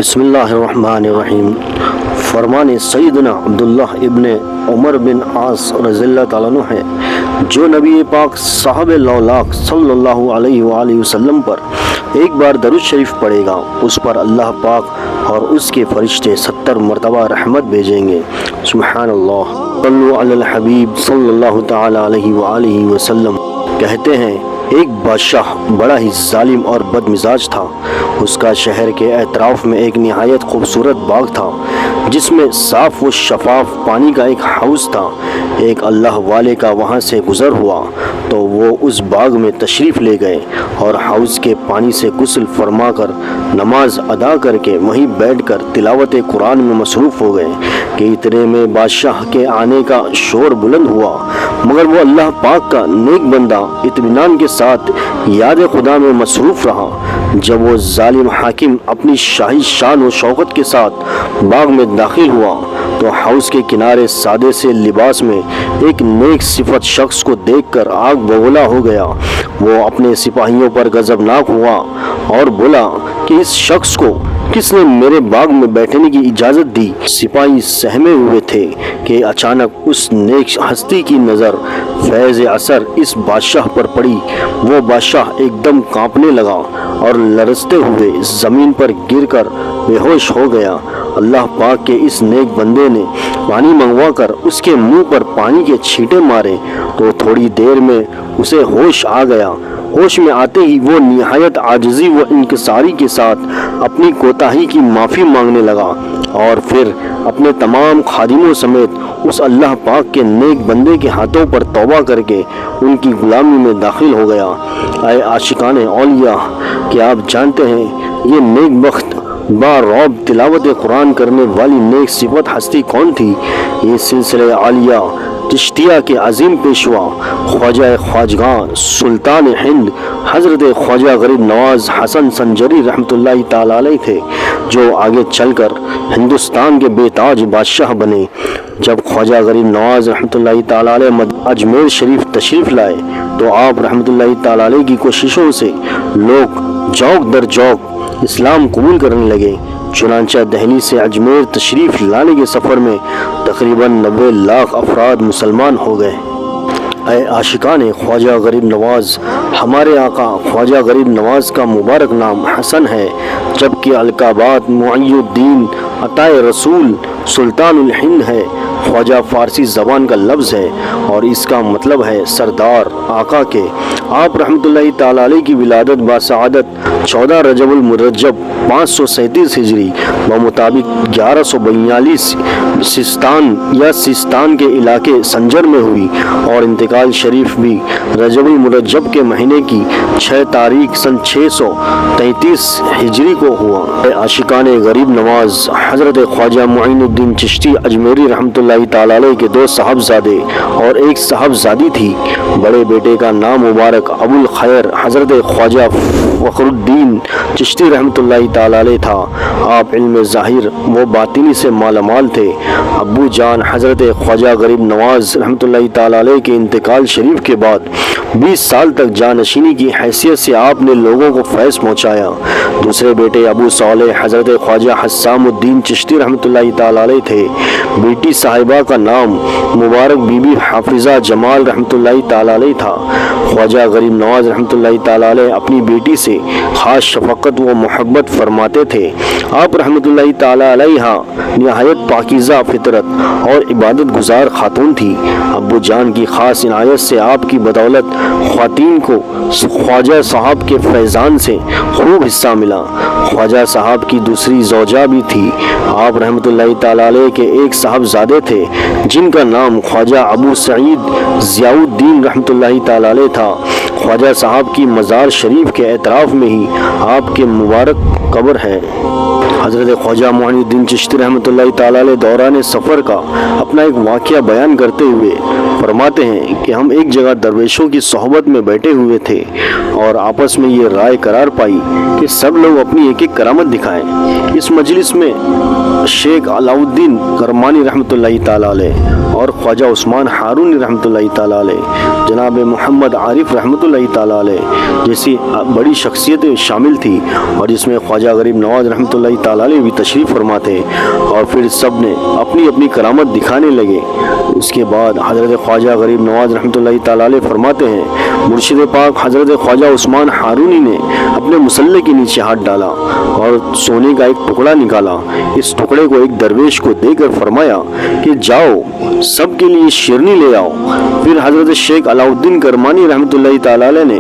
بسم اللہ الرحمن الرحیم۔ فرمان سیدنا عبداللہ ابن عمر بن عاص رضی اللہ تعالیٰ عنہ ہے، جو نبی پاک صاحب لولاک صلی اللہ علیہ وآلہ وسلم پر ایک بار درود شریف پڑھے گا، اس پر اللہ پاک اور اس کے فرشتے 70 مرتبہ رحمت بھیجیں گے۔ سبحان اللہ۔ صلو علی الحبیب صلی اللہ تعالیٰ علیہ وآلہ وسلم۔ کہتے ہیں ایک بادشاہ بڑا ہی ظالم اور بد مزاج تھا۔ اس کا شہر کے اطراف میں ایک نہایت خوبصورت باغ تھا، جس میں صاف و شفاف پانی کا ایک حوض تھا۔ ایک اللہ والے کا وہاں سے گزر ہوا تو وہ اس باغ میں تشریف لے گئے اور حوض کے پانی سے غسل فرما کر نماز ادا کر کے وہیں بیٹھ کر تلاوت قرآن میں مصروف ہو گئے کہ اتنے میں بادشاہ کے آنے کا شور بلند ہوا، مگر وہ اللہ پاک کا نیک بندہ اطمینان کے ساتھ یاد خدا میں مصروف رہا۔ جب وہ ظالم حاکم اپنی شاہی شان و شوکت کے ساتھ باغ میں داخل ہوا تو حوض کے کنارے سادے سے لباس میں ایک نیک صفت شخص کو دیکھ کر آگ بگولا ہو گیا۔ وہ اپنے سپاہیوں پر غضبناک ہوا اور بولا کہ اس شخص کو کس نے میرے باغ میں بیٹھنے کی اجازت دی؟ سپاہی سہمے ہوئے تھے کہ اچانک اس نیک ہستی کی نظر فیض اثر اس بادشاہ پر پڑی۔ وہ بادشاہ ایک دم کانپنے لگا اور لرزتے ہوئے زمین پر گر کر بے ہوش ہو گیا۔ اللہ پاک کے اس نیک بندے نے پانی منگوا کر اس کے منہ پر پانی کے چھینٹے مارے تو تھوڑی دیر میں اسے ہوش آ گیا۔ ہوش میں آتے ہی وہ نہایت عاجزی و انکساری کے ساتھ اپنی کوتاہی کی معافی مانگنے لگا اور پھر اپنے تمام خادموں سمیت اس اللہ پاک کے نیک بندے کے ہاتھوں پر توبہ کر کے ان کی غلامی میں داخل ہو گیا۔ اے عاشقان اولیاء، کیا آپ جانتے ہیں یہ نیک بخت بارعب تلاوت قرآن کرنے والی نیک صفت ہستی کون تھی؟ یہ سلسلہ عالیہ چشتیہ کے عظیم پیشوا خواجہ خواجگاں سلطان ہند حضرت خواجہ غریب نواز حسن سنجری رحمۃ اللہ تعالی علیہ تھے، جو آگے چل کر ہندوستان کے بے تاج بادشاہ بنے۔ جب خواجہ غریب نواز رحمۃ اللہ تعالی علیہ اجمیر شریف تشریف لائے تو آپ رحمۃ اللہ تعالی علیہ کی کوششوں سے لوگ جوک در جوک اسلام قبول کرنے لگے۔ چنانچہ دہلی سے اجمیر تشریف لانے کے سفر میں تقریباً 90 لاکھ افراد مسلمان ہو گئے۔ اے عاشقان خواجہ غریب نواز، ہمارے آقا خواجہ غریب نواز کا مبارک نام حسن ہے، جبکہ القابات معی الدین عطائے رسول سلطان الہند ہے۔ خواجہ فارسی زبان کا لفظ ہے اور اس کا مطلب ہے سردار، آقا کے۔ آپ رحمۃ اللہ تعالی علیہ کی ولادت باسعادت 14 رجب المرجب 537 ہجری بمطابق 1142 سیستان کے علاقے سنجر میں ہوئی اور انتقال شریف بھی رجب المرجب کے مہینے کی 6 تاریخ سن 633 ہجری کو ہوا۔ عاشقان غریب نواز حضرت خواجہ معین الدین چشتی اجمیری رحمۃ اللہ تعالی علیہ کے 2 صاحبزادے اور ایک صاحبزادی تھی۔ بڑے بیٹے کا نام مبارک ابو الخیر حضرت خواجہ فخر الدین چشتی رحمۃ اللہ تعالی علیہ تھا۔ آپ علم ظاہر و باطنی سے مالا مال تھے۔ ابو جان حضرت خواجہ غریب نواز رحمۃ اللہ تعالی علیہ کے انتقال شریف کے بعد 20 سال تک جانشینی کی حیثیت سے آپ نے لوگوں کو فیض پہنچایا۔ دوسرے بیٹے ابو صالح حضرت خواجہ حسام الدین چشتی رحمۃ اللہ تعالی علیہ تھے۔ بیٹی صاحبہ کا نام مبارک بی بی حافظہ جمال رحمۃ اللہ تعالی علیہ تھا۔ خواجہ غریب نواز رحمۃ اللہ تعالی علیہ اپنی بیٹی سے خاص شفقت و محبت فرماتے تھے۔ آپ رحمۃ اللہ تعالی علیہ نہایت پاکیزہ فطرت اور عبادت گزار خاتون تھی۔ ابو جان کی خاص عنایت سے آپ کی بدولت خواتین کو خواجہ صاحب کے فیضان سے خوب حصہ ملا۔ خواجہ صاحب کی دوسری زوجہ بھی تھی۔ آپ رحمۃ اللہ تعالی علیہ کے ایک صاحبزادے تھے جن کا نام خواجہ ابو سعید ضیاء الدین رحمۃ اللہ تعالی علیہ تھا۔ خواجہ صاحب کی مزار شریف کے اطراف میں ہی آپ کے مبارک قبر ہے۔ حضرت خواجہ معین الدین چشتی رحمۃ اللہ تعالی علیہ دوران سفر کا اپنا ایک واقعہ بیان کرتے ہوئے فرماتے ہیں کہ ہم ایک جگہ درویشوں کی صحبت میں بیٹھے ہوئے تھے اور آپس میں یہ رائے قرار پائی کہ سب لوگ اپنی ایک ایک کرامت دکھائیں۔ اس مجلس میں شیخ علاء الدین کرمانی رحمۃ اللہ تعالی علیہ اور خواجہ عثمان ہارونی رحمۃ اللہ تعالی علیہ، جناب محمد عارف رحمۃ اللہ تعالی علیہ جیسی بڑی شخصیتیں شامل تھی، اور جس میں خواجہ غریب نواز رحمۃ اللہ تعالی تعالی علیہ بھی تشریف فرماتے اور پھر سب نے اپنی اپنی کرامت دکھانے لگے۔ اس کے بعد حضرت خواجہ غریب نواز رحمۃ اللہ تعالی علیہ فرماتے ہیں مرشد پاک حضرت خواجہ عثمان ہارونی نے اپنے مسلح کے نیچے ہاتھ ڈالا اور سونے کا ایک ٹکڑا نکالا۔ اس ٹکڑے کو ایک درویش کو دے کر فرمایا کہ جاؤ سب کے لیے شیرنی لے آؤ۔ پھر حضرت شیخ علاء الدین کرمانی رحمۃ اللہ تعالی علیہ نے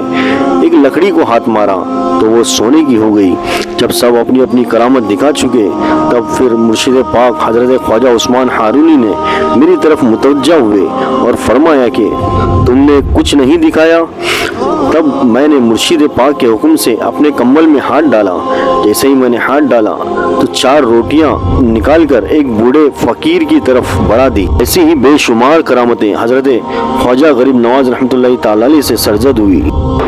ایک لکڑی کو ہاتھ مارا تو وہ سونے کی ہو گئی۔ جب سب اپنی اپنی کرامت دکھا چکے تب پھر مرشد پاک حضرت خواجہ عثمان ہارونی نے میری طرف متوجہ ہوئے اور فرمایا کہ تم نے کچھ نہیں دکھایا۔ تب میں نے مرشد پاک کے حکم سے اپنے کمبل میں ہاتھ ڈالا۔ جیسے ہی میں نے ہاتھ ڈالا تو 4 روٹیاں نکال کر ایک بوڑھے فقیر کی طرف بڑھا دی۔ ایسی ہی بے شمار کرامتیں حضرت خواجہ غریب نواز رحمۃ اللہ تعالی علیہ سے سرزد ہوئی۔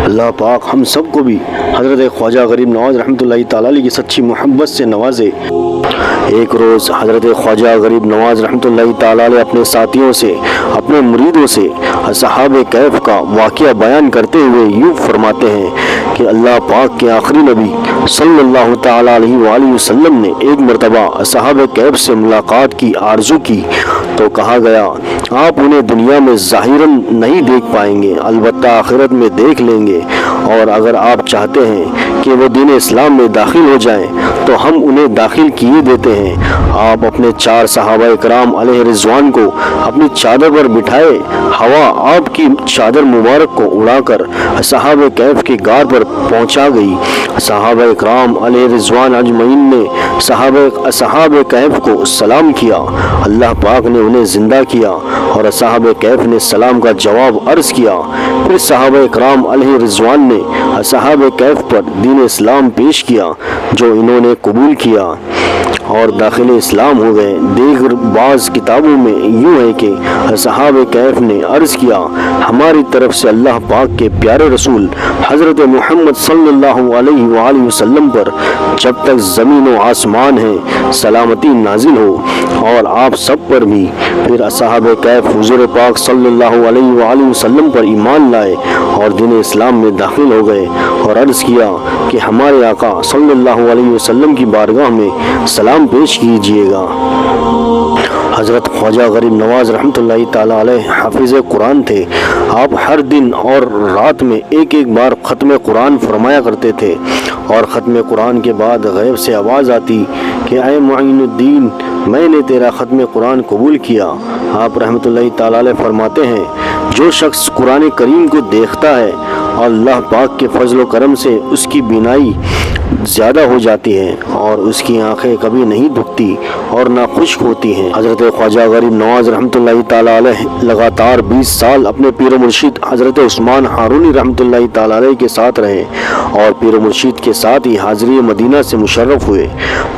اللہ پاک ہم سب کو بھی حضرت خواجہ غریب نواز رحمۃ اللہ تعالی علیہ کی سچی محبت سے نوازے۔ ایک روز حضرت خواجہ غریب نواز رحمۃ اللہ تعالی علیہ اپنے ساتھیوں سے، اپنے مریدوں سے اصحاب کہف کا واقعہ بیان کرتے ہوئے یوں فرماتے ہیں کہ اللہ پاک کے آخری نبی صلی اللہ تعالی علیہ وآلہ وسلم نے ایک مرتبہ اصحاب کہف سے ملاقات کی آرزو کی تو کہا گیا آپ انہیں دنیا میں ظاہراً نہیں دیکھ پائیں گے، البتہ آخرت میں دیکھ لیں گے، اور اگر آپ چاہتے ہیں کہ وہ دین اسلام میں داخل ہو جائیں تو ہم انہیں داخل کیے دیتے ہیں۔ آپ اپنے 4 صحابہ کرام علیہ رضوان کو اپنی چادر پر بٹھائے، ہوا آپ کی چادر مبارک کو اڑا کر اصحاب کہف کی غار پر پہنچا گئی۔ صحابہ کرام علیہ رضوان اجمعین نے اصحاب کہف کو سلام کیا، اللہ پاک نے انہیں زندہ کیا اور اصحاب کہف نے سلام کا جواب عرض کیا۔ پھر صحابہ کرام علیہ رضوان نے اصحاب کہف پر دین اسلام پیش کیا جو انہوں نے قبول کیا اور داخل اسلام ہو گئے۔ دیگر بعض کتابوں میں یوں ہے کہ اصحاب کہف نے عرض کیا ہماری طرف سے اللہ پاک کے پیارے رسول حضرت محمد صلی اللہ علیہ وآلہ وسلم پر جب تک زمین و آسمان ہے سلامتی نازل ہو اور آپ سب پر بھی۔ پھر اصحاب کہف حضور پاک صلی اللہ علیہ وآلہ وسلم پر ایمان لائے اور دین اسلام میں داخل ہو گئے اور عرض کیا کہ ہمارے آقا صلی اللہ علیہ وسلم کی بارگاہ میں سلام پیش کیجیے گا۔ حضرت خواجہ غریب نواز رحمۃ اللہ تعالی علیہ حافظ قرآن تھے۔ آپ ہر دن اور رات میں ایک بار ختم قرآن فرمایا کرتے تھے اور ختم قرآن کے بعد غیب سے آواز آتی کہ اے معین الدین میں نے تیرا ختم قرآن قبول کیا۔ آپ رحمۃ اللہ تعالی علیہ فرماتے ہیں جو شخص قرآن کریم کو دیکھتا ہے اور اللہ پاک کے فضل و کرم سے اس کی بینائی زیادہ ہو جاتی ہے اور اس کی آنکھیں کبھی نہیں دکھتی اور نہ خشک ہوتی ہیں۔ حضرت خواجہ غریب نواز رحمۃ اللہ تعالی علیہ لگاتار 20 سال اپنے پیر و مرشد حضرت عثمان ہارونی رحمۃ اللہ تعالی علیہ کے ساتھ رہے اور پیر و مرشد کے ساتھ ہی حاضری مدینہ سے مشرف ہوئے۔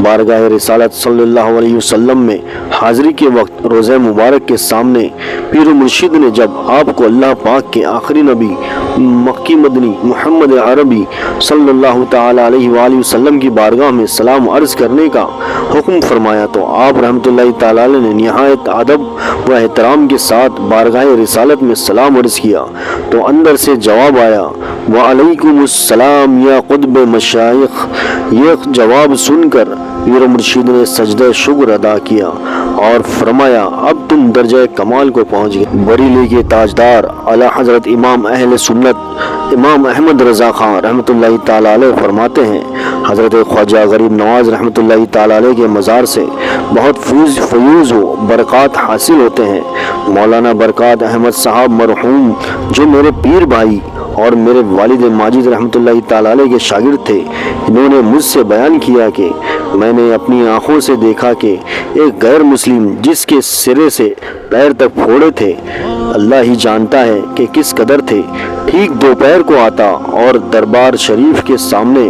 بارگاہ رسالت صلی اللہ علیہ وسلم میں حاضری کے وقت روضہ مبارک کے سامنے پیر و مرشد نے جب آپ کو اللہ پاک کے آخری نبی مکی مدنی محمد عربی صلی اللہ تعالی علیہ وآلہ وسلم کی بارگاہ میں سلام عرض کرنے کا حکم فرمایا تو آپ رحمۃ اللہ تعالی علیہ نے نہایت ادب و احترام کے ساتھ بارگاہ رسالت میں سلام عرض کیا تو اندر سے جواب آیا وعلیکم السلام یا قطب مشائخ۔ یہ جواب سن کر پیر و مرشد نے سجدہ شکر ادا کیا اور فرمایا اب تم درجہ کمال کو پہنچ گئے۔ بریلی کے تاجدار اعلی حضرت امام اہل سنت امام احمد رضا خان رحمۃ اللہ تعالی علیہ فرماتے ہیں حضرت خواجہ غریب نواز رحمۃ اللہ تعالی علیہ کے مزار سے بہت فیوز و برکات حاصل ہوتے ہیں۔ مولانا برکات احمد صاحب مرحوم جو میرے پیر بھائی اور میرے والد ماجد رحمۃ اللہ تعالی علیہ کے شاگرد تھے، انہوں نے مجھ سے بیان کیا کہ میں نے اپنی آنکھوں سے دیکھا کہ ایک غیر مسلم جس کے سرے سے پیر تک پھوڑے تھے، اللہ ہی جانتا ہے کہ کس قدر تھے، ٹھیک دوپہر کو آتا اور دربار شریف کے سامنے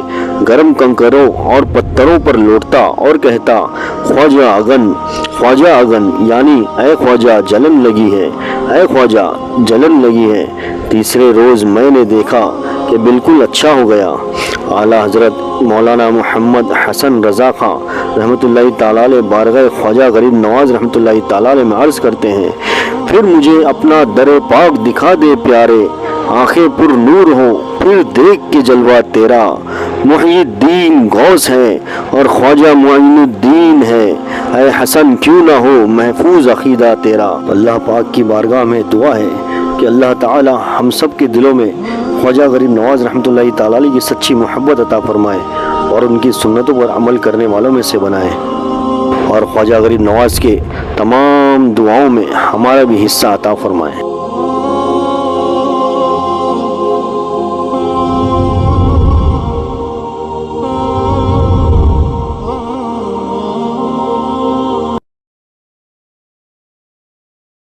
گرم کنکروں اور پتھروں پر لوٹتا اور کہتا خواجہ اگن یعنی اے خواجہ جلن لگی ہے، اے خواجہ جلن لگی ہے۔ تیسرے روز میں نے دیکھا کہ بالکل اچھا ہو گیا۔ اعلیٰ حضرت مولانا محمد حسن رضا خان رحمۃ اللہ تعالی علیہ بارگاہ خواجہ غریب نواز رحمۃ اللہ تعالی علیہ میں عرض کرتے ہیں پھر مجھے اپنا در پاک دکھا دے پیارے، آنکھیں پر نور ہوں پھر دیکھ کے جلوہ تیرا، محی الدین غوث ہے اور خواجہ معین الدین ہے، اے حسن کیوں نہ ہو محفوظ عقیدہ تیرا۔ اللہ پاک کی بارگاہ میں دعا ہے کہ اللہ تعالی ہم سب کے دلوں میں خواجہ غریب نواز رحمۃ اللہ تعالی علیہ کی سچی محبت عطا فرمائے اور ان کی سنتوں پر عمل کرنے والوں میں سے بنائے، اور خواجہ غریب نواز کے تمام دعاؤں میں ہمارا بھی حصہ عطا فرمائے۔